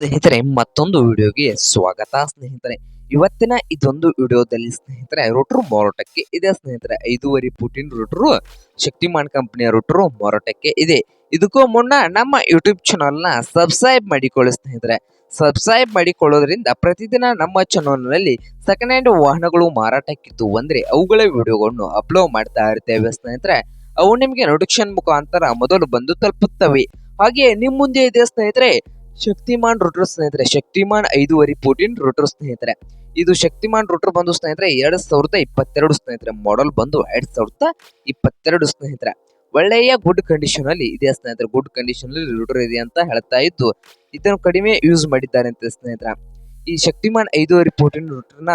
ಸ್ನೇಹಿತರೆ ಮತ್ತೊಂದು ವಿಡಿಯೋಗೆ ಸ್ವಾಗತ ಸ್ನೇಹಿತರೆ. ಇವತ್ತಿನ ಇದೊಂದು ವಿಡಿಯೋದಲ್ಲಿ ಸ್ನೇಹಿತರೆ ರೋಟರ್ ಮಾರಾಟಕ್ಕೆ ಇದೆ ಸ್ನೇಹಿತರೆ. 5.5 ಫೂಟಿನ ರೋಟರ್ ಶಕ್ತಿಮಾನ್ ಕಂಪನಿಯ ರೋಟರ್ ಮಾರಾಟಕ್ಕೆ ಇದೆ. ಇದಕ್ಕೂ ಮುನ್ನ ನಮ್ಮ ಯೂಟ್ಯೂಬ್ ಚಾನಲ್ ನ ಸಬ್ಸ್ಕ್ರೈಬ್ ಮಾಡಿಕೊಳ್ಳಿ ಸ್ನೇಹಿತರೆ. ಸಬ್ಸ್ಕ್ರೈಬ್ ಮಾಡಿಕೊಳ್ಳೋದ್ರಿಂದ ಪ್ರತಿದಿನ ನಮ್ಮ ಚಾನಲ್ ನಲ್ಲಿ ಸೆಕೆಂಡ್ ಹ್ಯಾಂಡ್ ವಾಹನಗಳು ಮಾರಾಟಕ್ಕಿದ್ದು ಅಂದ್ರೆ ಅವುಗಳ ವಿಡಿಯೋಗಳನ್ನು ಅಪ್ಲೋಡ್ ಮಾಡ್ತಾ ಇರ್ತೇವೆ ಸ್ನೇಹಿತರೆ. ಅವು ನಿಮಗೆ ನೋಟಿಫಿಕೇಶನ್ ಮುಖಾಂತರ ಮೊದಲು ಬಂದು ತಲುಪುತ್ತವೆ. ಹಾಗೆ ನಿಮ್ ಮುಂದೆ ಇದೆ ಸ್ನೇಹಿತರೆ ಶಕ್ತಿಮಾನ್ ರೋಟರ್ ಸ್ನೇಹಿತರೆ. ಶಕ್ತಿಮಾನ್ 5.5 ಫೂಟಿನ ರೋಟರ್ ಸ್ನೇಹಿತರೆ. ಇದು ಶಕ್ತಿಮಾನ್ ರೋಟರ್ ಬಂದು ಸ್ನೇಹಿತರೆ 2022 ಸ್ನೇಹಿತರೆ. ಮಾಡೆಲ್ ಬಂದು 2022 ಸ್ನೇಹಿತರೆ. ಒಳ್ಳೆಯ ಗುಡ್ ಕಂಡೀಷನ್ ಅಲ್ಲಿ ಇದೆ ಸ್ನೇಹಿತರೆ. ಗುಡ್ ಕಂಡೀಷನ್ ಅಲ್ಲಿ ರೋಟರ್ ಇದೆ ಅಂತ ಹೇಳ್ತಾ ಇದ್ದು ಇದನ್ನು ಕಡಿಮೆ ಯೂಸ್ ಮಾಡಿದ್ದಾರೆ ಅಂತ ಸ್ನೇಹಿತರೆ. ಈ ಶಕ್ತಿಮಾನ್ 5.5 ಫೂಟಿನ ರೋಟರ್ ನ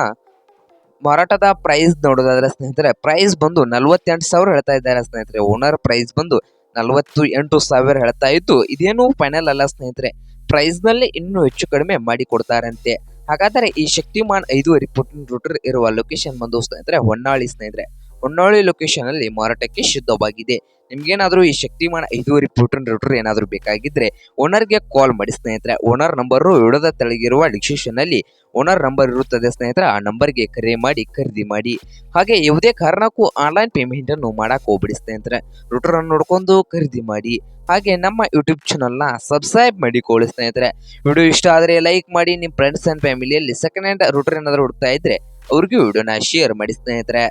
ಮಾರಾಟದ ಪ್ರೈಸ್ ನೋಡೋದಾದ್ರೆ ಸ್ನೇಹಿತರೆ ಪ್ರೈಸ್ ಬಂದು 48,000 ಹೇಳ್ತಾ ಇದ್ದಾರೆ ಸ್ನೇಹಿತರೆ. ಓನರ್ ಪ್ರೈಸ್ ಬಂದು 48,000 ಹೇಳ್ತಾ ಇದ್ದು ಇದೇನು ಫೈನಲ್ ಅಲ್ಲ ಸ್ನೇಹಿತರೆ. ಪ್ರೈಸ್ ನಲ್ಲಿ ಇನ್ನೂ ಹೆಚ್ಚು ಕಡಿಮೆ ಮಾಡಿ ಕೊಡ್ತಾರಂತೆ. ಹಾಗಾದರೆ ಈ ಶಕ್ತಿಮಾನ್ 5.5 ಫೂಟಿನ ರೋಟರ್ ಇರುವ ಲೊಕೇಶನ್ ಬಂದು ಸ್ನೇಹಿತರೆ ಹೊನ್ನಾಳಿ ಸ್ನೇಹಿತರೆ. ಹೊನ್ನಾಳಿ ಲೊಕೇಶನ್ ಅಲ್ಲಿ ಮಾರಾಟಕ್ಕೆ ಶುದ್ಧವಾಗಿದೆ. ನಿಮ್ಗೇನಾದ್ರೂ ಈ ಶಕ್ತಿಮಾನ್ 5.5 ಫೂಟಿನ ರೋಟರ್ ಏನಾದ್ರೂ ಬೇಕಾಗಿದ್ರೆ ಓನರ್ಗೆ ಕಾಲ್ ಮಾಡಿ ಸ್ನೇಹಿತರೆ. ಓನರ್ ನಂಬರ್ ವಿಡಿಯೋದ ತೆಳಗಿರುವ ಡಿಸ್ಕ್ರಿಪ್ಷನ್ ಅಲ್ಲಿ ಓನರ್ ನಂಬರ್ ಇರುತ್ತದೆ ಸ್ನೇಹಿತರೆ. ಆ ನಂಬರ್ಗೆ ಕರೆ ಮಾಡಿ ಖರೀದಿ ಮಾಡಿ. ಹಾಗೆ ಯಾವುದೇ ಕಾರಣಕ್ಕೂ ಆನ್ಲೈನ್ ಪೇಮೆಂಟ್ ಅನ್ನು ಮಾಡಕ್ ಹೋಗ್ಬಿಡಿ ಸ್ನೇಹಿತರೆ. ರೋಟರ್ ಅನ್ನು ನೋಡ್ಕೊಂಡು ಖರೀದಿ ಮಾಡಿ. ಹಾಗೆ ನಮ್ಮ ಯೂಟ್ಯೂಬ್ ಚಾನಲ್ ನ ಸಬ್ಸ್ಕ್ರೈಬ್ ಮಾಡಿಕೊಳ್ಳಿ ಸ್ನೇಹಿತರೆ. ವಿಡಿಯೋ ಇಷ್ಟ ಆದ್ರೆ ಲೈಕ್ ಮಾಡಿ. ನಿಮ್ಮ ಫ್ರೆಂಡ್ಸ್ ಅಂಡ್ ಫ್ಯಾಮಿಲಿಯಲ್ಲಿ ಸೆಕೆಂಡ್ ಹ್ಯಾಂಡ್ ರೋಟರ್ ಏನಾದ್ರು ಹುಡುಕ್ತಾ ಇದ್ರೆ ಅವ್ರಿಗೂ ವಿಡಿಯೋನ ಶೇರ್ ಮಾಡಿ ಸ್ನೇಹಿತರೆ.